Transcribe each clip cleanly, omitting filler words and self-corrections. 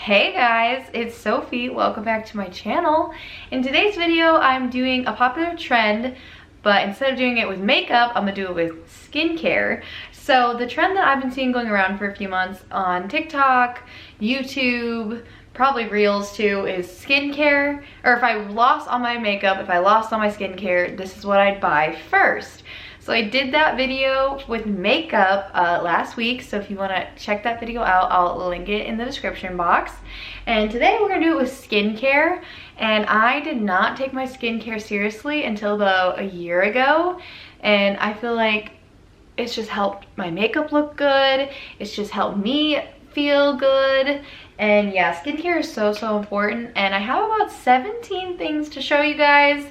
Hey guys, it's Sophie. Welcome back to my channel. In today's video, I'm doing a popular trend, but instead of doing it with makeup, I'm gonna do it with skincare. So the trend that I've been seeing going around for a few months on TikTok, YouTube, probably Reels too, is skincare. Or if I lost all my makeup, if I lost all my skincare, this is what I'd buy first. So I did that video with makeup last week, so if you want to check that video out, I'll link it in the description box. And today we're going to do it with skincare, and I did not take my skincare seriously until about a year ago, and I feel like it's just helped my makeup look good, it's just helped me feel good, and yeah, skincare is so important, and I have about 17 things to show you guys.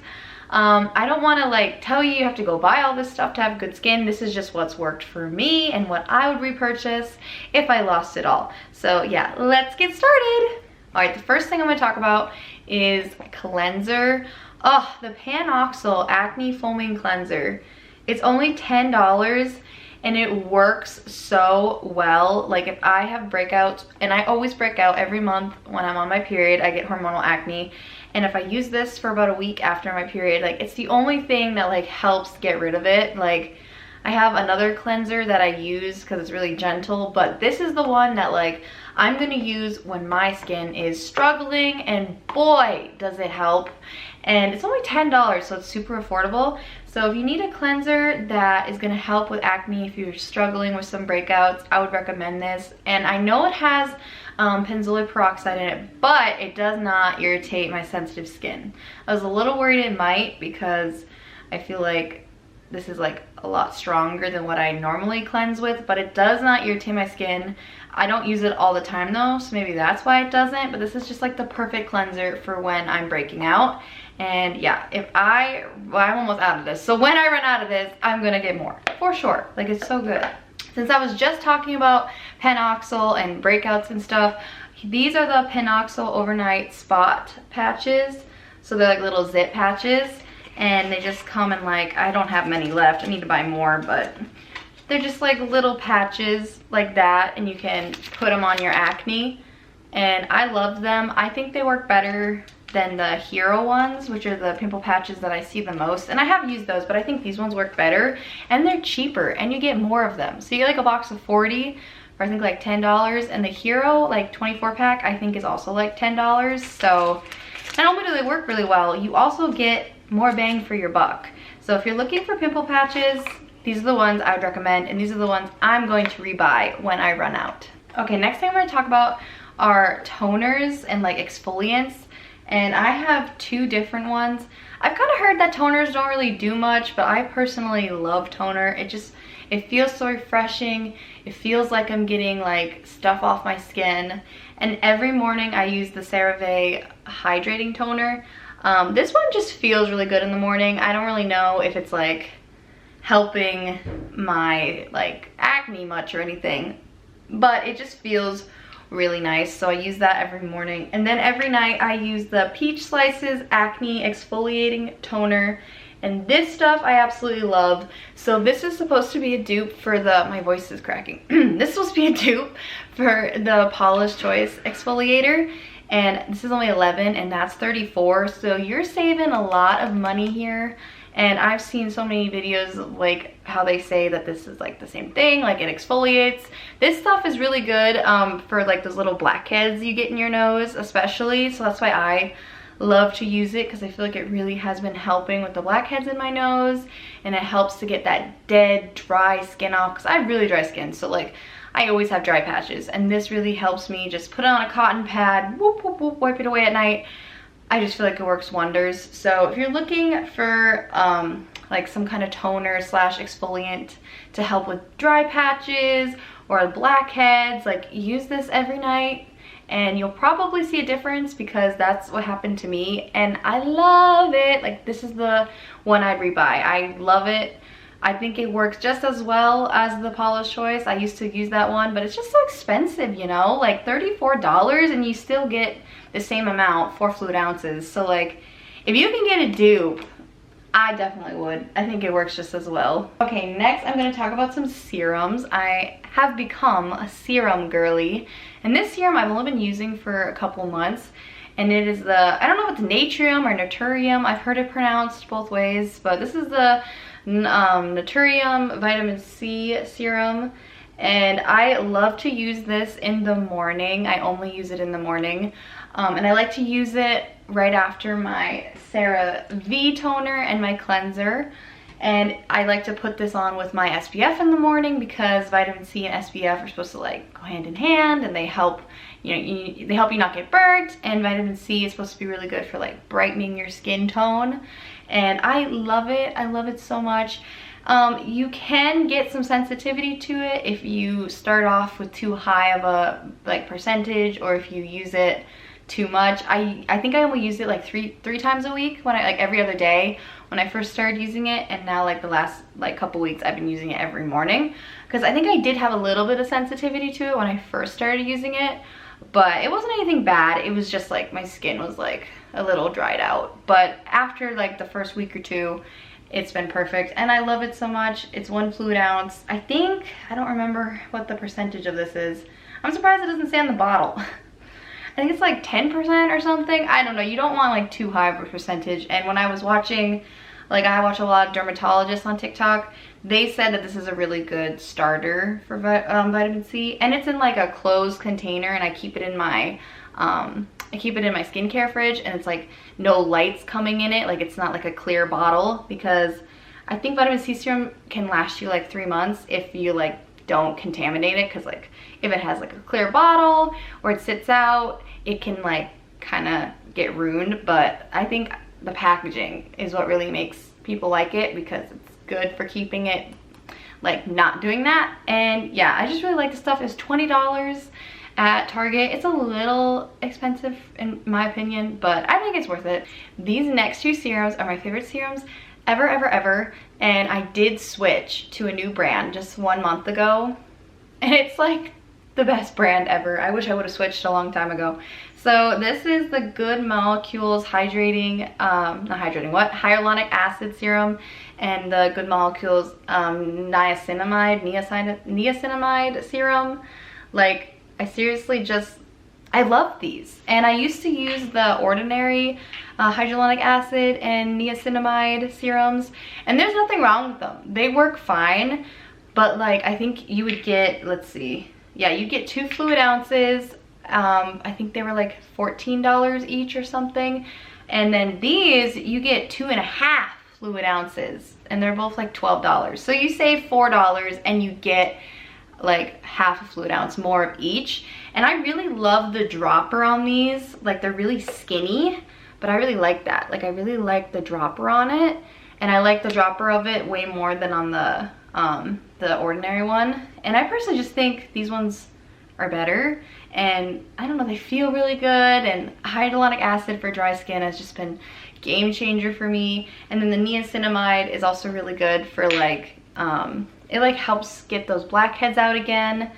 I don't want to like tell you have to go buy all this stuff to have good skin. This is just what's worked for me and what I would repurchase if I lost it all. So yeah, let's get started. All right, the first thing I'm going to talk about is cleanser. Oh, the Panoxyl Acne Foaming Cleanser. It's only $10 and it works so well. Like if I have breakouts, and I always break out every month when I'm on my period, I get hormonal acne. And if I use this for about a week after my period, like it's the only thing that like helps get rid of it. Like I have another cleanser that I use because it's really gentle, but this is the one that like I'm gonna use when my skin is struggling, and boy, does it help. And it's only $10, so it's super affordable. So if you need a cleanser that is gonna help with acne, if you're struggling with some breakouts, I would recommend this. And I know it has benzoyl peroxide in it, but it does not irritate my sensitive skin. I was a little worried it might, because I feel like this is like a lot stronger than what I normally cleanse with, but it does not irritate my skin. I don't use it all the time though, so maybe that's why it doesn't, but this is just like the perfect cleanser for when I'm breaking out. And yeah, I'm almost out of this, so when I run out of this, I'm gonna get more for sure. Like it's so good. Since I was just talking about Panoxyl and breakouts and stuff, these are the Panoxyl Overnight Spot Patches. So they're like little zip patches, and they just come in like, I don't have many left, I need to buy more, but they're just like little patches like that, and you can put them on your acne, and I love them. I think they work better than the Hero ones, which are the pimple patches that I see the most, and I have used those, but I think these ones work better, and they're cheaper, and you get more of them. So you get like a box of 40 for I think like $10, and the Hero like 24 pack I think is also like $10. So not only do they work really well, you also get more bang for your buck. So if you're looking for pimple patches, these are the ones I would recommend, and these are the ones I'm going to rebuy when I run out. Okay, next thing I'm going to talk about are toners and like exfoliants. And I have two different ones. I've kind of heard that toners don't really do much, but I personally love toner. It feels so refreshing. It feels like I'm getting like stuff off my skin. And every morning I use the CeraVe hydrating toner. This one just feels really good in the morning. I don't really know if it's like helping my like acne much or anything, but it just feels really nice. So I use that every morning, and then every night I use the Peach Slices Acne Exfoliating Toner, and this stuff I absolutely love. So this is supposed to be a dupe for my voice is cracking. This is supposed to be a dupe for the Paula's Choice exfoliator, and this is only 11 and that's 34, so you're saving a lot of money here. And I've seen so many videos of like how they say that this is like the same thing, like it exfoliates. This stuff is really good for like those little blackheads you get in your nose especially. So that's why I love to use it, because I feel like it really has been helping with the blackheads in my nose, and it helps to get that dead, dry skin off, because I have really dry skin. So like I always have dry patches, and this really helps me. Just put it on a cotton pad, whoop, whoop, whoop, wipe it away at night. I just feel like it works wonders. So if you're looking for like some kind of toner slash exfoliant to help with dry patches or blackheads, like use this every night and you'll probably see a difference, because that's what happened to me and I love it. Like this is the one I'd rebuy. I love it. I think it works just as well as the Paula's Choice. I used to use that one, but it's just so expensive, you know, like $34, and you still get the same amount, 4 fluid ounces. So like if you can get a dupe I definitely would. I think it works just as well. Okay, next I'm going to talk about some serums. I have become a serum girly, and this serum I've only been using for a couple months, and it is the, I don't know if it's Natrium or Naturium. I've heard it pronounced both ways, but this is the Naturium Vitamin C Serum, and I love to use this in the morning. I only use it in the morning, and I like to use it right after my CeraVe toner and my cleanser. And I like to put this on with my SPF in the morning because vitamin C and SPF are supposed to like go hand in hand, and they help, you know, they help you not get burnt, and vitamin C is supposed to be really good for like brightening your skin tone. And I love it so much. You can get some sensitivity to it if you start off with too high of a like percentage, or if you use it too much. I think I only used it like three times a week, when I like every other day when I first started using it, and now like the last like couple weeks I've been using it every morning, because I think I did have a little bit of sensitivity to it when I first started using it, but it wasn't anything bad. It was just like my skin was like a little dried out, but after like the first week or two, it's been perfect, and I love it so much. It's 1 fluid ounce. I don't remember what the percentage of this is. I'm surprised it doesn't say on the bottle. I think it's like 10% or something. I don't know. You don't want like too high of a percentage. And when I was watching, like I watch a lot of dermatologists on TikTok, they said that this is a really good starter for vitamin C. And it's in like a closed container, and I keep it in my skincare fridge, and it's like no lights coming in it. Like it's not like a clear bottle, because I think vitamin C serum can last you like 3 months if you like don't contaminate it, because like if it has like a clear bottle or it sits out, it can like kind of get ruined. But I think the packaging is what really makes people like it, because it's good for keeping it like not doing that. And yeah, I just really like the stuff. It's $20 at Target. It's a little expensive in my opinion, but I think it's worth it. These next 2 serums are my favorite serums ever, and I did switch to a new brand just 1 month ago, and it's like the best brand ever. I wish I would have switched a long time ago. So this is the Good Molecules hydrating, hyaluronic acid serum, and the Good Molecules niacinamide serum. Like, I seriously just, I love these. And I used to use the ordinary hyaluronic acid and niacinamide serums, and there's nothing wrong with them. They work fine, but like I think you would get, let's see, yeah, you get 2 fluid ounces. I think they were like $14 each or something. And then these, you get 2.5 fluid ounces, and they're both like $12. So you save $4 and you get like half a fluid ounce more of each. And I really love the dropper on these. Like they're really skinny, but I really like that. Like I really like the dropper on it, and I like the dropper of it way more than on the ordinary one. And I personally just think these ones are better, and I don't know, they feel really good. And hyaluronic acid for dry skin has just been game changer for me. And then the niacinamide is also really good for like it like helps get those blackheads out again.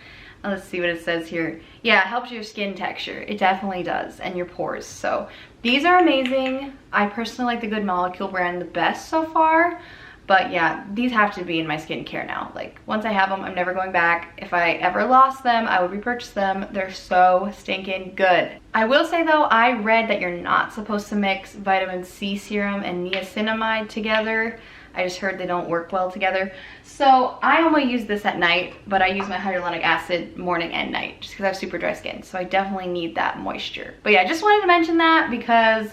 Let's see what it says here. Yeah, it helps your skin texture. It definitely does, and your pores. So these are amazing. I personally like the Good Molecule brand the best so far. But yeah, these have to be in my skincare now. Like once I have them, I'm never going back. If I ever lost them, I would repurchase them. They're so stinking good. I will say though, I read that you're not supposed to mix vitamin C serum and niacinamide together. I just heard they don't work well together. So I only use this at night, but I use my hyaluronic acid morning and night just because I have super dry skin. So I definitely need that moisture. But yeah, I just wanted to mention that because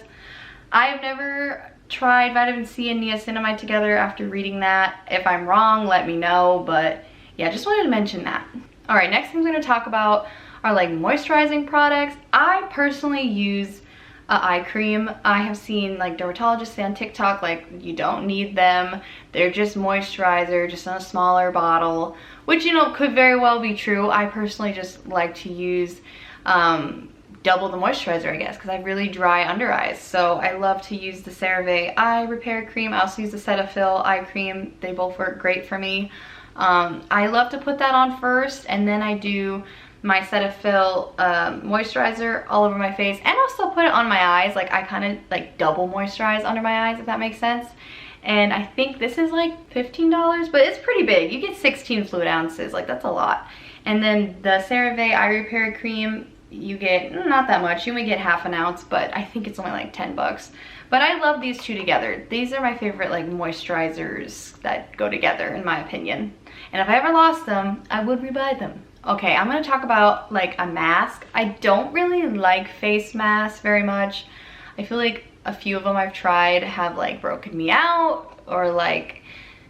I've never tried vitamin C and niacinamide together after reading that. If I'm wrong, let me know. But yeah, just wanted to mention that. All right, next thing I'm going to talk about are like moisturizing products. I personally use eye cream. I have seen like dermatologists say on TikTok like you don't need them, they're just moisturizer, just in a smaller bottle, which, you know, could very well be true. I personally just like to use double the moisturizer, I guess, because I have really dry under eyes. So I love to use the CeraVe eye repair cream. I also use the Cetaphil eye cream. They both work great for me. I love to put that on first, and then I do my Cetaphil moisturizer all over my face, and also put it on my eyes. Like I kind of like double moisturize under my eyes, if that makes sense. and I think this is like $15, but it's pretty big. You get 16 fluid ounces, like that's a lot. And then the CeraVe Eye Repair Cream, you get not that much. You only get half an ounce, but I think it's only like 10 bucks. But I love these two together. These are my favorite like moisturizers that go together in my opinion. And if I ever lost them, I would rebuy them. Okay, I'm gonna talk about like a mask. I don't really like face masks very much. I feel like a few of them I've tried have like broken me out, or like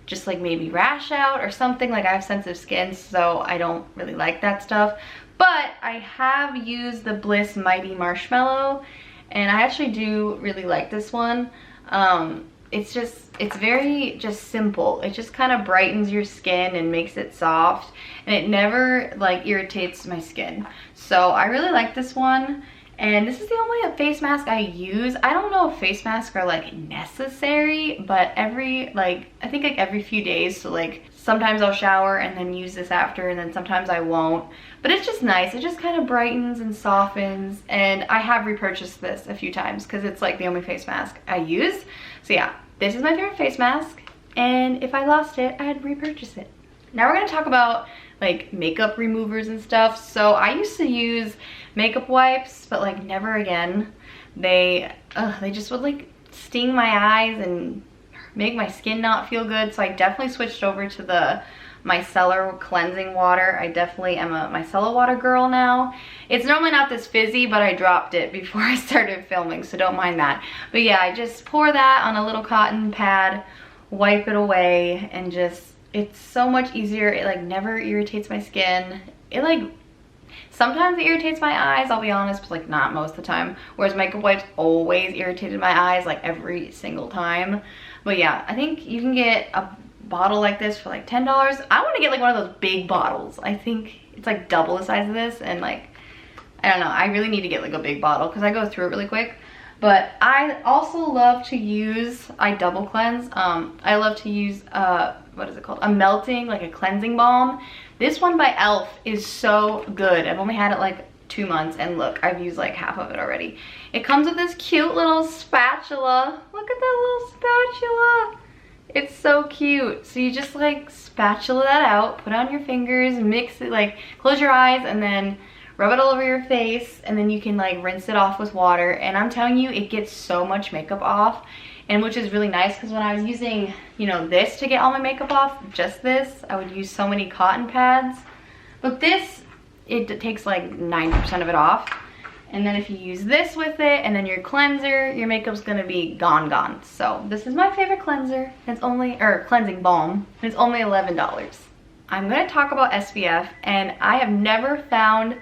just like maybe rash out or something. Like I have sensitive skin, so I don't really like that stuff. But I have used the Bliss Mighty Marshmallow, and I actually do really like this one. It's very just simple. It just kind of brightens your skin and makes it soft, and it never like irritates my skin. So I really like this one. And this is the only face mask I use. I don't know if face masks are like necessary, but I think like every few days, so like sometimes I'll shower and then use this after, and then sometimes I won't. But it's just nice. It just kind of brightens and softens, and I have repurchased this a few times because it's like the only face mask I use. So yeah, this is my favorite face mask, and if I lost it, I'd repurchase it. Now we're gonna talk about like makeup removers and stuff. So I used to use makeup wipes, but like never again. They just would like sting my eyes and make my skin not feel good. So I definitely switched over to the micellar cleansing water. I definitely am a micellar water girl now. It's normally not this fizzy, but I dropped it before I started filming, so don't mind that. But yeah, I just pour that on a little cotton pad, wipe it away, and just, it's so much easier. It like never irritates my skin. It like, sometimes it irritates my eyes, I'll be honest, but like not most of the time. Whereas makeup wipes always irritated my eyes, like every single time. But yeah, I think you can get a bottle like this for like $10. I want to get like one of those big bottles. I think it's like double the size of this, and like, I don't know, I really need to get like a big bottle because I go through it really quick. But I also love to use, I double cleanse. I love to use, what is it called? A melting, like a cleansing balm. This one by e.l.f. is so good. I've only had it like 2 months, and look, I've used like half of it already. It comes with this cute little spatula. Look at that little spatula. It's so cute. So you just like spatula that out, put it on your fingers, mix it, like close your eyes, and then rub it all over your face, and then you can like rinse it off with water. And I'm telling you, it gets so much makeup off, and which is really nice, because when I was using, you know, this to get all my makeup off, just this, I would use so many cotton pads. But this, it takes like 90% of it off. And then if you use this with it, and then your cleanser, your makeup's gonna be gone. So this is my favorite cleanser. It's only, or cleansing balm, and it's only $11. I'm gonna talk about SPF, and I have never found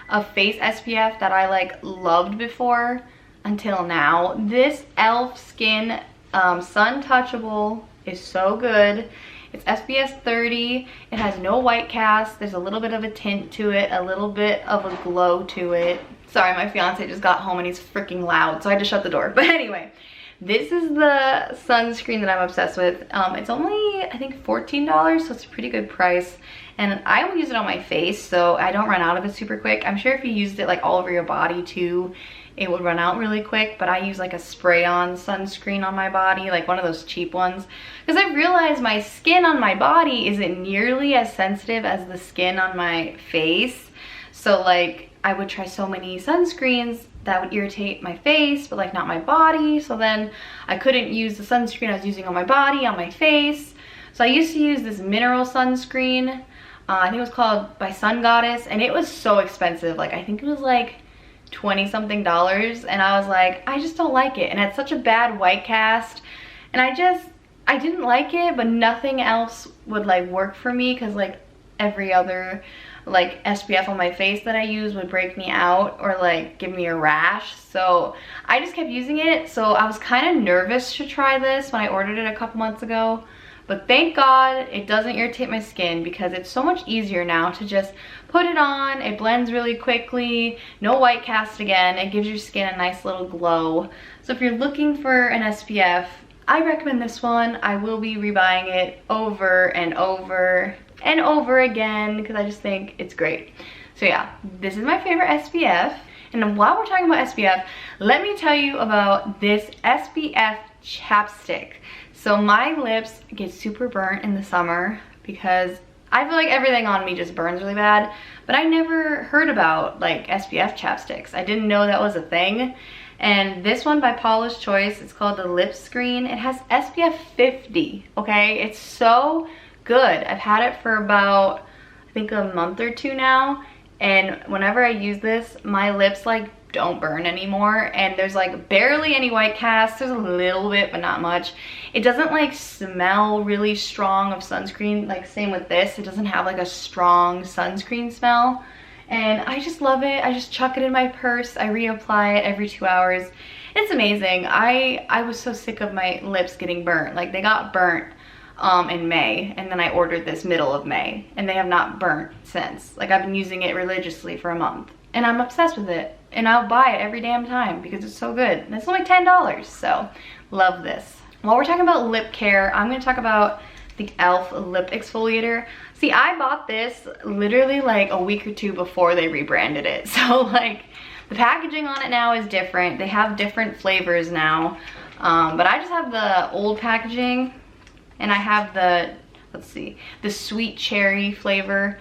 a face SPF that I like loved before until now. This e.l.f. Skin Sun Touchable is so good. It's SPF 30. It has no white cast. There's a little bit of a tint to it, a little bit of a glow to it. Sorry, my fiance just got home and he's freaking loud, so I had to shut the door. But anyway, this is the sunscreen that I'm obsessed with. It's only, I think, $14, so it's a pretty good price. And I will use it on my face, so I don't run out of it super quick. I'm sure if you used it like all over your body too, it would run out really quick. But I use like a spray-on sunscreen on my body, like one of those cheap ones. Because I've realized my skin on my body isn't nearly as sensitive as the skin on my face. So like, I would try so many sunscreens that would irritate my face, but like not my body. So then I couldn't use the sunscreen I was using on my body, on my face. So I used to use this mineral sunscreen. I think it was called by Sun Goddess, and it was so expensive. Like I think it was like 20 something dollars, and I was like, I just don't like it. And it had such a bad white cast, and I didn't like it, but nothing else would like work for me, because like every other like SPF on my face that I use would break me out or like give me a rash. So I just kept using it. So I was kind of nervous to try this when I ordered it a couple months ago. But thank God it doesn't irritate my skin, because it's so much easier now to just put it on. It blends really quickly, no white cast again. It gives your skin a nice little glow. So if you're looking for an SPF, I recommend this one. I will be rebuying it over and over and over again, because I just think it's great. So yeah, this is my favorite SPF. And while we're talking about SPF, let me tell you about this SPF chapstick. So my lips get super burnt in the summer because I feel like everything on me just burns really bad, but I never heard about like SPF chapsticks. I didn't know that was a thing. And this one by Paula's Choice, it's called the Lip Screen. It has SPF 50, okay? It's so good. I've had it for about, I think, a month or two now. And whenever I use this, my lips like don't burn anymore, and there's like barely any white cast. There's a little bit, but not much. It doesn't like smell really strong of sunscreen, like same with this. It doesn't have like a strong sunscreen smell, and I just love it. I just chuck it in my purse. I reapply it every 2 hours. It's amazing. I was so sick of my lips getting burnt. Like they got burnt in May, and then I ordered this middle of May, and they have not burnt since. Like I've been using it religiously for a month, and I'm obsessed with it, and I'll buy it every damn time because it's so good. And it's only $10, so love this. While we're talking about lip care, I'm going to talk about the e.l.f. lip exfoliator. See, I bought this literally like a week or two before they rebranded it, so like the packaging on it now is different. They have different flavors now, but I just have the old packaging, and I have the, let's see, the sweet cherry flavor.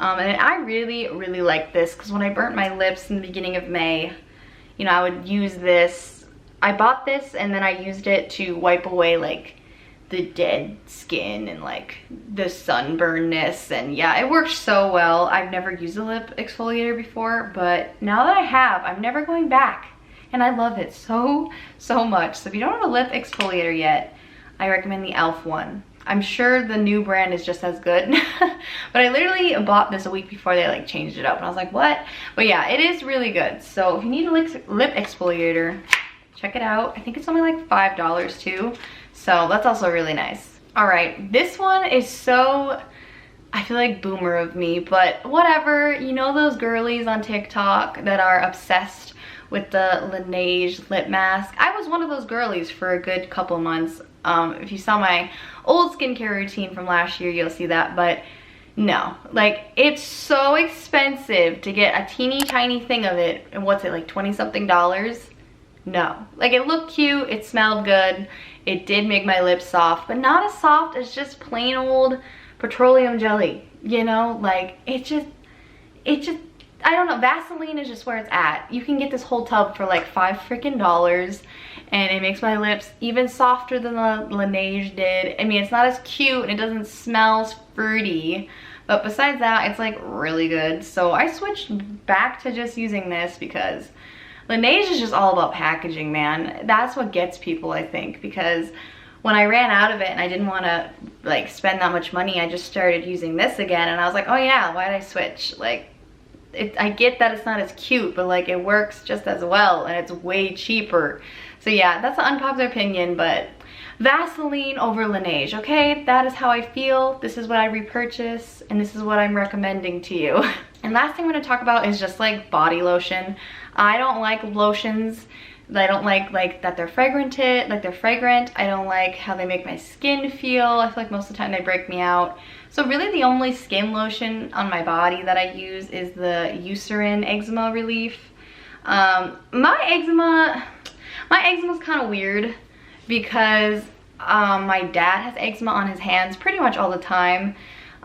And I really like this because when I burnt my lips in the beginning of May, you know, I would use this. I bought this and then I used it to wipe away like the dead skin and like the sunburnness, and yeah, it works so well. I've never used a lip exfoliator before, but now that I have, I'm never going back, and I love it so much. So if you don't have a lip exfoliator yet, I recommend the e.l.f. one. I'm sure the new brand is just as good, but I literally bought this a week before they like changed it up, and I was like, what? But yeah, it is really good. So if you need a lip exfoliator, check it out. I think it's only like $5 too, so that's also really nice. All right, this one is so, I feel like boomer of me, but whatever. You know those girlies on TikTok that are obsessed with the Laneige lip mask? I was one of those girlies for a good couple months. If you saw my old skincare routine from last year, you'll see that. But no, like it's so expensive to get a teeny tiny thing of it, and what's it, like 20 something dollars? No, like it looked cute, it smelled good, it did make my lips soft, but not as soft as just plain old petroleum jelly, you know? Like it just I don't know, Vaseline is just where it's at. You can get this whole tub for like $5 freaking, and it makes my lips even softer than the Laneige did. I mean, it's not as cute and it doesn't smell fruity, but besides that, it's like really good. So I switched back to just using this because Laneige is just all about packaging, man. That's what gets people, I think, because when I ran out of it and I didn't want to like spend that much money, I just started using this again, and I was like, oh yeah, why did I switch? Like, I get that it's not as cute, but like it works just as well, and it's way cheaper. So yeah, that's an unpopular opinion, but Vaseline over Laneige, okay? That is how I feel. This is what I repurchase, and this is what I'm recommending to you. And last thing I'm going to talk about is just like body lotion. I don't like lotions. I don't like that they're fragrant. I don't like how they make my skin feel. I feel like most of the time they break me out. So really the only skin lotion on my body that I use is the Eucerin Eczema Relief. My eczema is kind of weird because my dad has eczema on his hands pretty much all the time.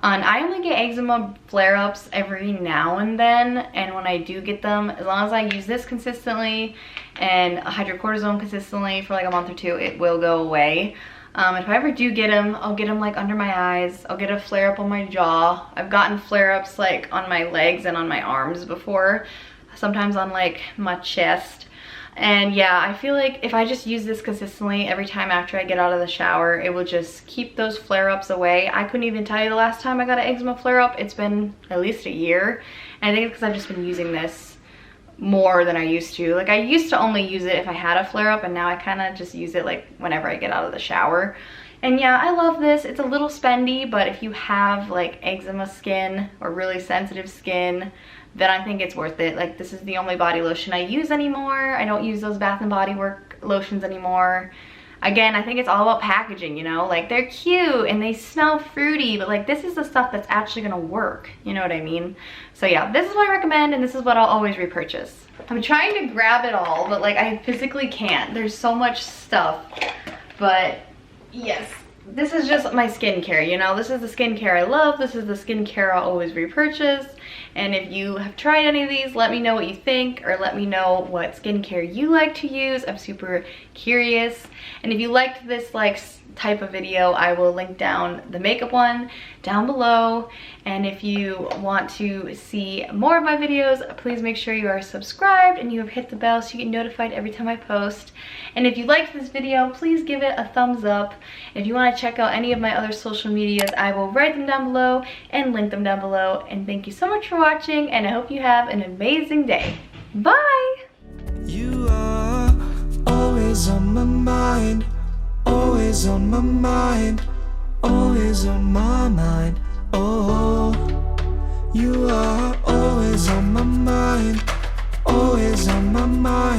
And I only get eczema flare-ups every now and then, and when I do get them, as long as I use this consistently and hydrocortisone consistently for like a month or two, it will go away. If I ever do get them, I'll get them like under my eyes. I'll get a flare-up on my jaw. I've gotten flare-ups like on my legs and on my arms before, sometimes on like my chest. And yeah, I feel like if I just use this consistently every time after I get out of the shower, it will just keep those flare-ups away. I couldn't even tell you the last time I got an eczema flare-up. It's been at least a year. And I think it's because I've just been using this more than I used to. Like I used to only use it if I had a flare-up, and now I kind of just use it like whenever I get out of the shower. And yeah, I love this. It's a little spendy, but if you have like eczema skin or really sensitive skin, then I think it's worth it. Like this is the only body lotion I use anymore. I don't use those Bath & Body Works lotions anymore. Again, I think it's all about packaging, you know? Like they're cute and they smell fruity, but like this is the stuff that's actually gonna work. You know what I mean? So yeah, this is what I recommend, and this is what I'll always repurchase. I'm trying to grab it all, but like I physically can't. There's so much stuff, but yes, this is just my skincare, you know. This is the skincare I love. This is the skincare I'll always repurchase. And if you have tried any of these, let me know what you think, or let me know what skincare you like to use. I'm super curious. And if you liked this like type of video, I will link down the makeup one down below. And if you want to see more of my videos, please make sure you are subscribed and you have hit the bell so you get notified every time I post. And if you liked this video, please give it a thumbs up. If you want to check out any of my other social medias, I will write them down below and link them down below. And thank you so much for watching, and I hope you have an amazing day. Bye! You are always on my mind, always on my mind, always on my mind. Oh, you are always on my mind, always on my mind.